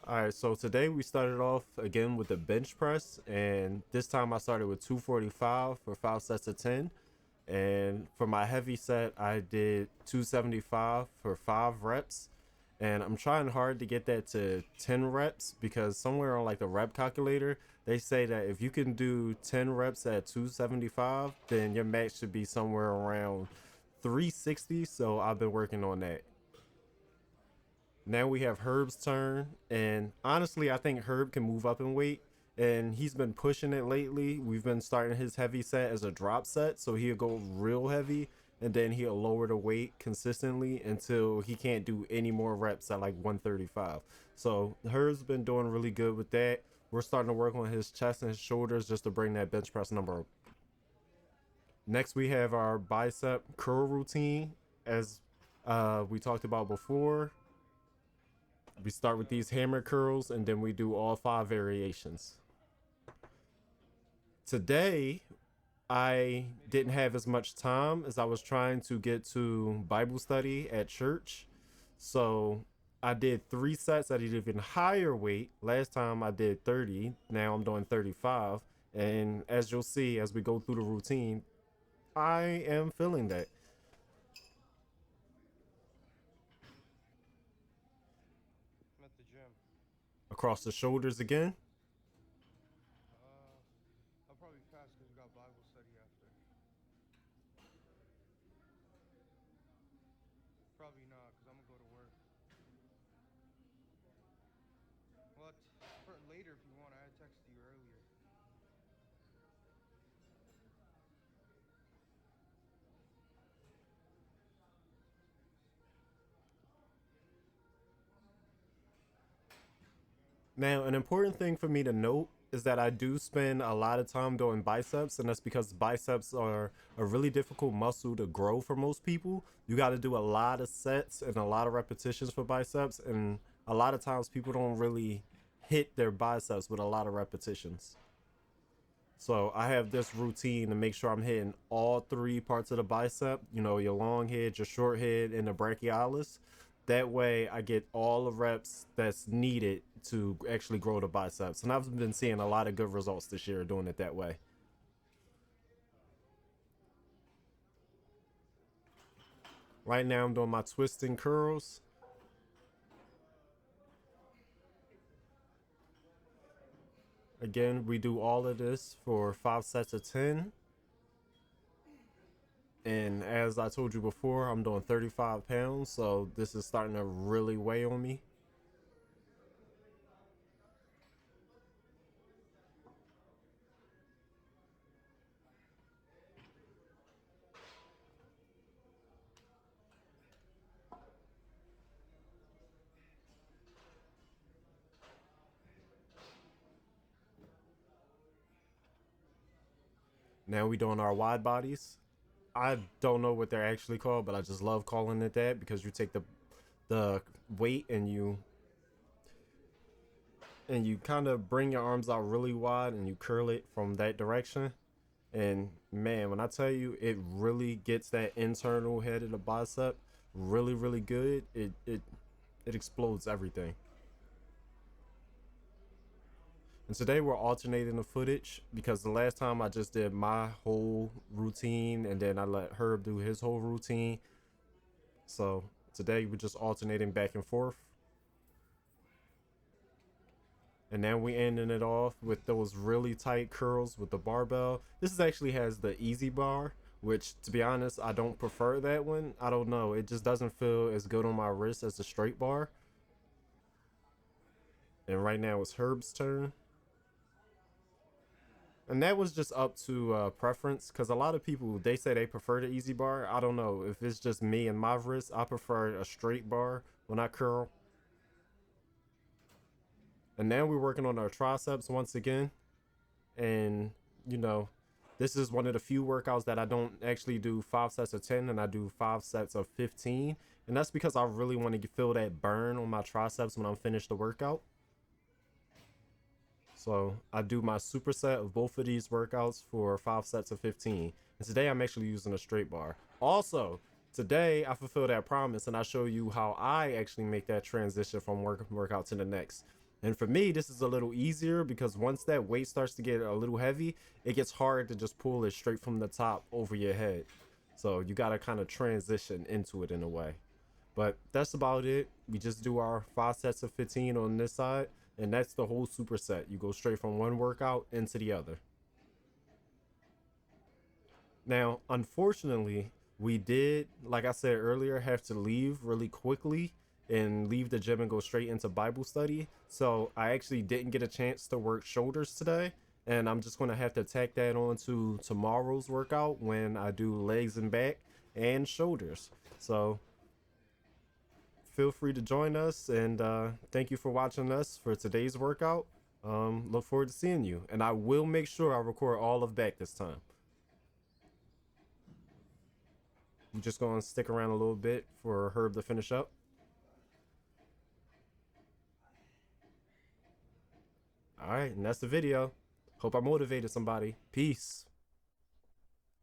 All right, so today we started off again with the bench press, and this time I started with 245 for 5 sets of 10. And for my heavy set, I did 275 for 5 reps. And I'm trying hard to get that to 10 reps because somewhere on like the rep calculator, they say that if you can do 10 reps at 275, then your max should be somewhere around 360. So I've been working on that. Now we have Herb's turn, and honestly, I think Herb can move up in weight, and he's been pushing it lately. We've been starting his heavy set as a drop set, so he'll go real heavy, and then he'll lower the weight consistently until he can't do any more reps at like 135. So Herb's been doing really good with that. We're starting to work on his chest and his shoulders just to bring that bench press number up. Next, we have our bicep curl routine, as we talked about before. We start with these hammer curls and then we do all 5 variations. Today, I didn't have as much time as I was trying to get to Bible study at church. So I did 3 sets at an even higher weight. Last time I did 30. Now I'm doing 35. And as you'll see as we go through the routine, I am feeling that. I'm at the gym. Across the shoulders again. Uh, I'll probably pass because we got Bible study after. Probably not because I'm gonna go to work. What? For later if you want. I had texted you earlier. Now, an important thing for me to note is that I do spend a lot of time doing biceps, and that's because biceps are a really difficult muscle to grow for most people. You got to do a lot of sets and a lot of repetitions for biceps, and a lot of times people don't really hit their biceps with a lot of repetitions. So I have this routine to make sure I'm hitting all 3 parts of the bicep, your long head, your short head, and the brachialis. That way I get all the reps that's needed to actually grow the biceps. And I've been seeing a lot of good results this year doing it that way. Right now I'm doing my twisting curls. Again, we do all of this for 5 sets of 10. And as I told you before, I'm doing 35 pounds, so this is starting to really weigh on me. Now we doing our wide bodies. I don't know what they're actually called, but I just love calling it that because you take the weight and you kind of bring your arms out really wide and you curl it from that direction. And man, when I tell you, it really gets that internal head of the bicep really, really good. It explodes everything. And today we're alternating the footage because the last time I just did my whole routine and then I let Herb do his whole routine. So today we're just alternating back and forth. And now we ending it off with those really tight curls with the barbell. This actually has the easy bar, which to be honest, I don't prefer that one. I don't know. It just doesn't feel as good on my wrist as the straight bar. And right now it's Herb's turn. And that was just up to preference because a lot of people they say they prefer the easy bar. I don't know if it's just me and my wrist. I prefer a straight bar when I curl. And now we're working on our triceps once again. And you know, this is one of the few workouts that I don't actually do 5 sets of 10 and I do 5 sets of 15. And that's because I really want to feel that burn on my triceps when I'm finished the workout. So I do my superset of both of these workouts for 5 sets of 15. And today I'm actually using a straight bar. Also, today I fulfill that promise and I show you how I actually make that transition from workout to the next. And for me, this is a little easier because once that weight starts to get a little heavy, it gets hard to just pull it straight from the top over your head. So you got to kind of transition into it in a way. But that's about it. We just do our 5 sets of 15 on this side, and that's the whole superset. You go straight from one workout into the other. Now, unfortunately, we did, like I said earlier, have to leave really quickly and leave the gym and go straight into Bible study. So I actually didn't get a chance to work shoulders today. And I'm just going to have to tack that on to tomorrow's workout when I do legs and back and shoulders. So feel free to join us. And thank you for watching us for today's workout. Look forward to seeing you. And I will make sure I record all of back this time. I'm just going to stick around a little bit for Herb to finish up. All right, and that's the video. Hope I motivated somebody. Peace.